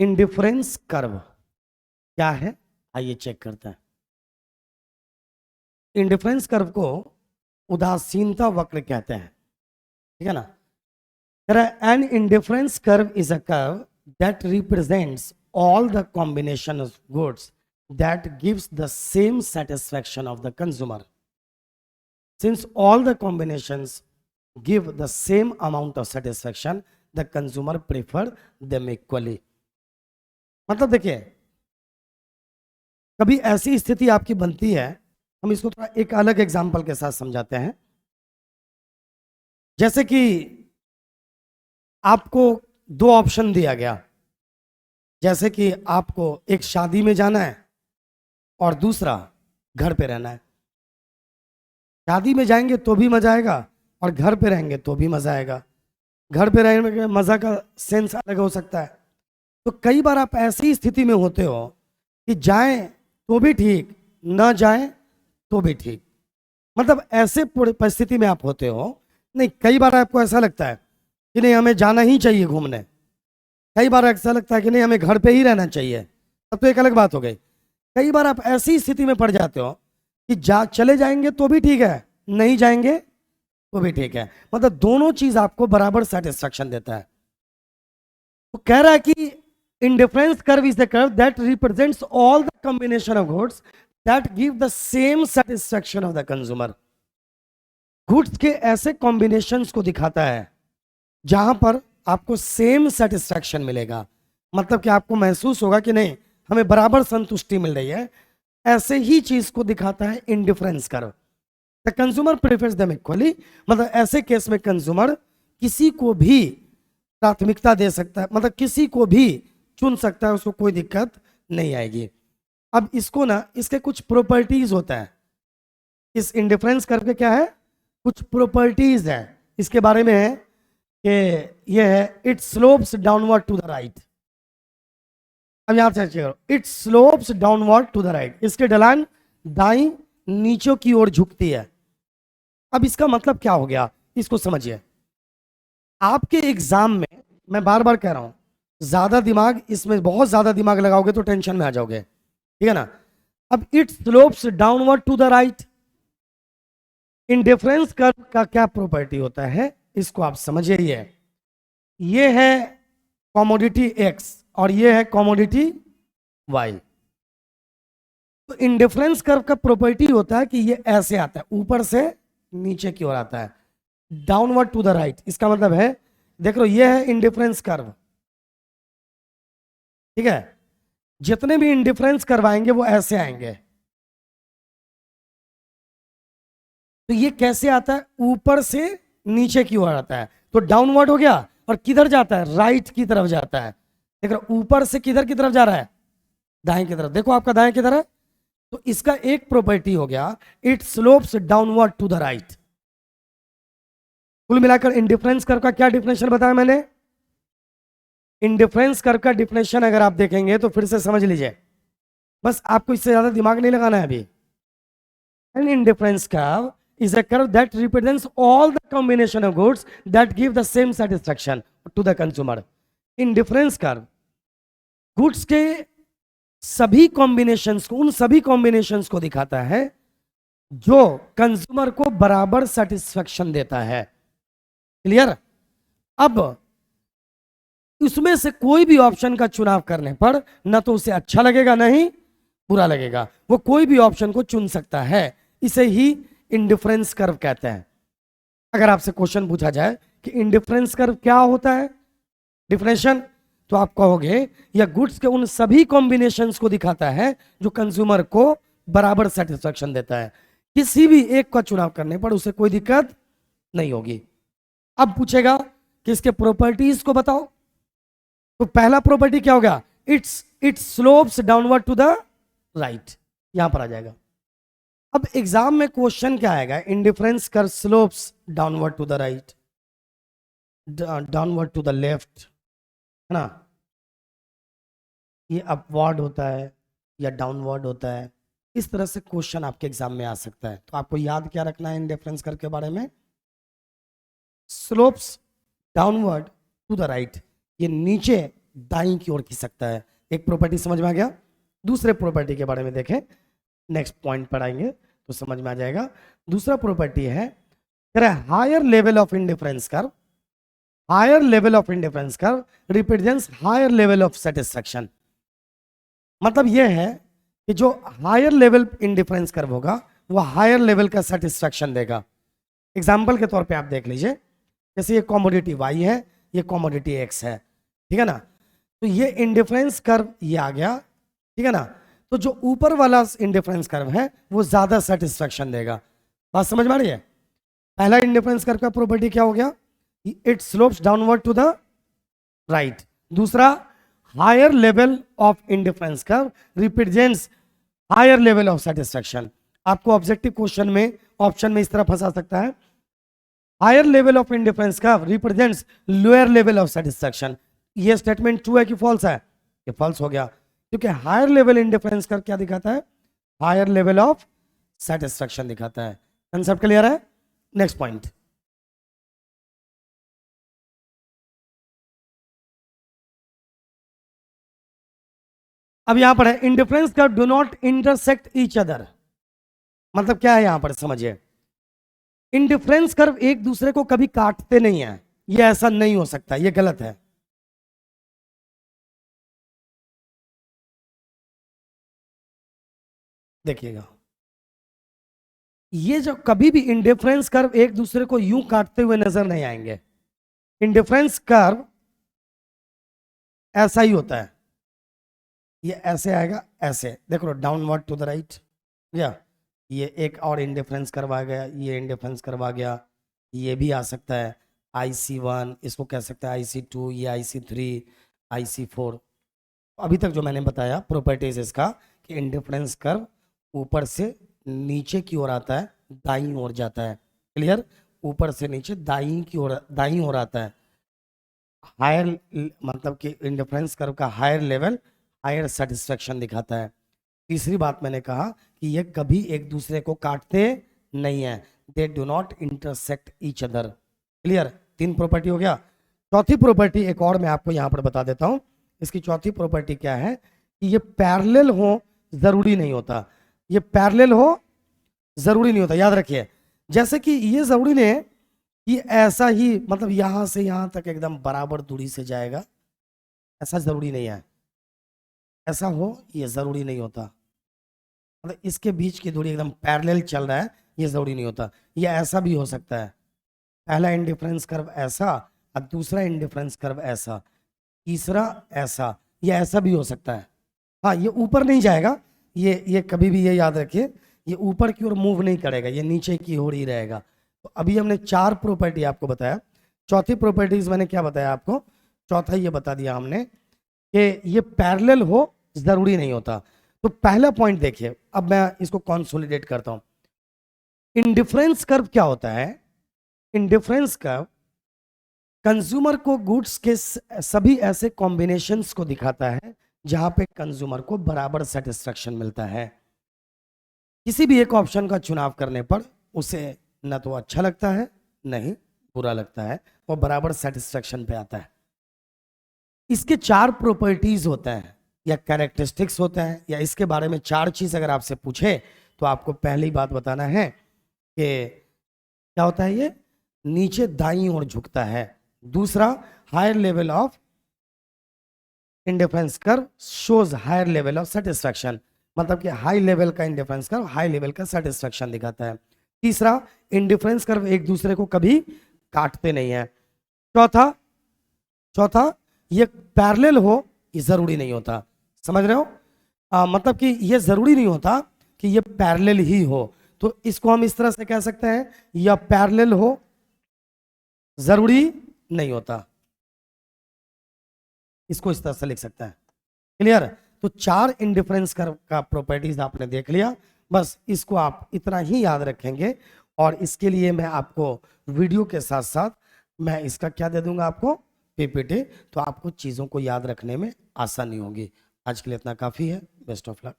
Indifference curve क्या है, आइए चेक करते हैं। इंडिफरेंस कर्व को उदासीनता वक्र कहते हैं, ठीक है ना। An indifference curve is a curve that represents all the combination of goods that gives the same satisfaction of the consumer. Since all the combinations give the same amount of satisfaction, the consumer prefer them equally. मतलब देखिए, कभी ऐसी स्थिति आपकी बनती है, हम इसको थोड़ा एक अलग एग्जांपल के साथ समझाते हैं। जैसे कि आपको दो ऑप्शन दिया गया, जैसे कि आपको एक शादी में जाना है और दूसरा घर पे रहना है। शादी में जाएंगे तो भी मजा आएगा और घर पे रहेंगे तो भी मजा आएगा। घर पे रहने में मजा का सेंस अलग हो सकता है। तो कई बार आप ऐसी स्थिति में होते हो कि जाएं तो भी ठीक, ना जाएं तो भी ठीक। मतलब ऐसे परिस्थिति में आप होते हो, नहीं कई बार आपको ऐसा लगता है कि नहीं हमें जाना ही चाहिए घूमने, कई बार ऐसा लगता है कि नहीं हमें घर पे ही रहना चाहिए, तब तो एक अलग बात हो गई। कई बार आप ऐसी स्थिति में पड़ जाते हो कि चले जाएंगे तो भी ठीक है, नहीं जाएंगे तो भी ठीक है। मतलब दोनों चीज आपको बराबर सेटिस्फेक्शन देता है। तो कह रहा है कि indifference curve is the curve that represents all the combination of goods that give the same satisfaction of the consumer. Goods के ऐसे कॉम्बिनेशंस को दिखाता है जहां पर आपको सेम सेटिस्फेक्शन मिलेगा, मतलब कि आपको महसूस होगा कि नहीं हमें बराबर संतुष्टि मिल रही है। ऐसे ही चीज को दिखाता है indifference curve. The consumer prefers them equally, मतलब ऐसे केस में कंज्यूमर किसी को भी प्राथमिकता दे सकता है, मतलब किसी को भी चुन सकता है, उसको कोई दिक्कत नहीं आएगी। अब इसको ना, इसके कुछ प्रॉपर्टीज होता है, इस इंडिफरेंस कर्व के क्या है, कुछ प्रॉपर्टीज है। इसके बारे में है कि ये है it slopes downward to the right. अब यहां से करो, it slopes downward to the right, इसके ढलान दाई नीचों की ओर झुकती है। अब इसका मतलब क्या हो गया, इसको समझिए। आपके एग्जाम में, मैं बार बार कह रहा हूं, ज्यादा दिमाग, इसमें बहुत ज्यादा दिमाग लगाओगे तो टेंशन में आ जाओगे, ठीक है ना। अब it slopes downward to the right, indifference curve का क्या प्रॉपर्टी होता है इसको आप समझिए। ये है कमोडिटी एक्स और ये है कमोडिटी वाई। तो इंडिफरेंस कर्व का प्रॉपर्टी होता है कि ये ऐसे आता है, ऊपर से नीचे की ओर आता है, डाउनवर्ड टू द राइट। इसका मतलब है, देख लो ये है इंडिफरेंस कर्व, ठीक है। जितने भी इंडिफरेंस कर्व आएंगे वो ऐसे आएंगे। तो ये कैसे आता है, ऊपर से नीचे की ओर आता है, तो डाउनवर्ड हो गया। और किधर जाता है, राइट की तरफ जाता है। देख रहे ऊपर से किधर की तरफ जा रहा है, दाएं की तरफ। देखो आपका दाएं किधर है, तो इसका एक प्रॉपर्टी हो गया it slopes downward to the right. कुल मिलाकर इंडिफरेंस कर्व का क्या डिफिनेशन बताया मैंने, इंडिफरेंस कर्व का डिफिनेशन अगर आप देखेंगे तो फिर से समझ लीजिए, बस आपको इससे ज्यादा दिमाग नहीं लगाना है अभी। An indifference curve is a curve that represents all the combination of goods that give the same satisfaction to the consumer. Indifference curve goods के सभी कॉम्बिनेशंस को, उन सभी कॉम्बिनेशंस को दिखाता है जो कंज्यूमर को बराबर सेटिस्फेक्शन देता है। क्लियर। अब उसमें से कोई भी ऑप्शन का चुनाव करने पर ना तो उसे अच्छा लगेगा ना ही बुरा लगेगा, वो कोई भी ऑप्शन को चुन सकता है। इसे ही इंडिफरेंस कर्व कहते हैं। अगर आपसे क्वेश्चन पूछा जाए कि इंडिफरेंस कर्व क्या होता है, डिफिनेशन, तो आप कहोगे यह गुड्स के उन सभी कॉम्बिनेशंस को दिखाता है जो कंज्यूमर को बराबर सेटिस्फेक्शन देता है। किसी भी एक का चुनाव करने पर उसे कोई दिक्कत नहीं होगी। अब पूछेगा कि इसके प्रॉपर्टीज को बताओ, तो पहला प्रॉपर्टी क्या होगा, it slopes downward to the right, यहां पर आ जाएगा। अब एग्जाम में क्वेश्चन क्या आएगा, indifference curve slopes downward to the right, downward to the left, है ना, ये अपवर्ड होता है या डाउनवर्ड होता है। इस तरह से क्वेश्चन आपके एग्जाम में आ सकता है। तो आपको याद क्या रखना है इंडिफरेंस कर्व के बारे में, slopes downward to the right, ये नीचे दाईं की ओर खींच सकता है। एक प्रॉपर्टी समझ में आ गया। दूसरे प्रॉपर्टी के बारे में देखें, नेक्स्ट पॉइंट पर आएंगे तो समझ में आ जाएगा। दूसरा प्रॉपर्टी है higher level of indifference curve. Higher level of indifference curve represents higher level of satisfaction. मतलब यह है कि जो हायर लेवल इंडिफरेंस कर्व होगा वो हायर लेवल का सेटिस्फैक्शन देगा। एग्जाम्पल के तौर पे आप देख लीजिए, जैसे ये कॉमोडिटी y है, ये कॉमोडिटी x है, ठीक है ना। तो ये इंडिफरेंस कर्व ये आ गया, ठीक है ना। तो जो ऊपर वाला इंडिफरेंस कर्व है वो ज्यादा सेटिस्फैक्शन देगा। बात समझ में आ रही है। पहला इंडिफरेंस कर्व का प्रॉपर्टी क्या हो गया, it slopes downward to the right. दूसरा, higher level of indifference curve represents higher level of satisfaction. आपको ऑब्जेक्टिव क्वेश्चन में ऑप्शन में इस तरह फंसा सकता है, higher level of indifference curve represents lower level of satisfaction. ये स्टेटमेंट ट्रू है कि फॉल्स है, ये फॉल्स हो गया, क्योंकि हायर लेवल इंडिफरेंस कर्व क्या दिखाता है, हायर लेवल ऑफ सेटिस्फैक्शन दिखाता है। कंसेप्ट क्लियर है। नेक्स्ट पॉइंट, अब यहां पर है indifference curve do not intersect each other. मतलब क्या है यहां पर समझिए, इंडिफरेंस कर्व एक दूसरे को कभी काटते नहीं है, ये ऐसा नहीं हो सकता, ये गलत है। देखिएगा, ये जो कभी भी इंडिफरेंस कर्व एक दूसरे को यूं काटते हुए नजर नहीं आएंगे। इंडिफरेंस कर्व ऐसा ही होता है, ये ऐसे आएगा, ऐसे देख लो, डाउनवर्ड टू द राइट, या ये एक और इंडिफरेंस कर्व आ गया, ये इंडिफरेंस कर्व आ गया, ये भी आ सकता है IC1, इसको कह सकते हैं IC2, ये IC3, IC4। अभी तक जो मैंने बताया प्रॉपर्टीज इसका, कि इंडिफरेंस कर्व ऊपर से नीचे की ओर आता है, दाईं ओर जाता है। क्लियर, ऊपर से नीचे दाईं की ओर, दाईं ओर आता है। हायर मतलब कि इंडिफरेंस कर्व का हायर लेवल हायर सेटिस्फैक्शन दिखाता है। तीसरी बात मैंने कहा कि ये कभी एक दूसरे को काटते नहीं है, they do not intersect each other. Clear, 3 property हो गया। चौथी प्रॉपर्टी एक और मैं आपको यहां पर बता देता हूं। इसकी चौथी प्रॉपर्टी क्या है कि ये पैरेलल हो जरूरी नहीं होता, ये पैरेलल हो जरूरी नहीं होता, याद रखिए। जैसे कि ये जरूरी नहीं है कि ऐसा ही, मतलब यहां से यहां तक एकदम बराबर दूरी से जाएगा, ऐसा जरूरी नहीं है। ऐसा हो ये जरूरी नहीं होता, मतलब इसके बीच की दूरी एकदम पैरेलल चल रहा है, ये जरूरी नहीं होता। ये ऐसा भी हो सकता है, पहला इंडिफरेंस कर्व ऐसा और दूसरा इंडिफरेंस कर्व ऐसा, तीसरा ऐसा, ये ऐसा भी हो सकता है। हाँ, ये ऊपर नहीं जाएगा, ये कभी भी ये याद रखिए, ये ऊपर की ओर मूव नहीं करेगा, ये नीचे की ओर ही रहेगा। तो अभी हमने 4 प्रॉपर्टी आपको बताया। चौथी प्रॉपर्टीज मैंने क्या बताया आपको, चौथा ये बता दिया हमने कि ये पैरेलल हो जरूरी नहीं होता। तो पहला पॉइंट देखिए, अब मैं इसको कंसोलिडेट करता हूं। इंडिफरेंस कर्व क्या होता है, इंडिफरेंस कर्व कंज्यूमर को गुड्स के सभी ऐसे कॉम्बिनेशंस को दिखाता है जहां पे कंज्यूमर को बराबर सेटिस्फैक्शन मिलता है। किसी भी एक ऑप्शन का चुनाव करने पर उसे न तो अच्छा लगता है नहीं बुरा लगता है, वो बराबर सेटिस्फैक्शन पे आता है। इसके 4 प्रॉपर्टीज होते हैं या कैरेक्टरिस्टिक्स होते हैं, या इसके बारे में 4 चीज अगर आपसे पूछे तो आपको पहली बात बताना है कि क्या होता है, ये नीचे दाईं ओर झुकता है। दूसरा, higher level of indifference curve shows higher level of satisfaction, मतलब कि हाई लेवल का इंडिफरेंस कर्व हाई लेवल का सेटिस्फैक्शन दिखाता है। तीसरा, इंडिफरेंस कर्व एक दूसरे को कभी काटते नहीं है। चौथा, ये पैरेलल हो ये जरूरी नहीं होता, समझ रहे हो। मतलब कि ये जरूरी नहीं होता कि ये पैरेलल ही हो, तो इसको हम इस तरह से कह सकते हैं, या पैरेलल हो जरूरी नहीं होता, इसको इस तरह से लिख सकते हैं। क्लियर, तो 4 इंडिफरेंस कर्व का प्रॉपर्टीज आपने देख लिया, बस इसको आप इतना ही याद रखेंगे। और इसके लिए मैं आपको वीडियो के साथ साथ मैं इसका क्या दे दूंगा आपको, PPT, तो आपको चीजों को याद रखने में आसानी होगी। आज के लिए इतना काफी है, बेस्ट ऑफ लक।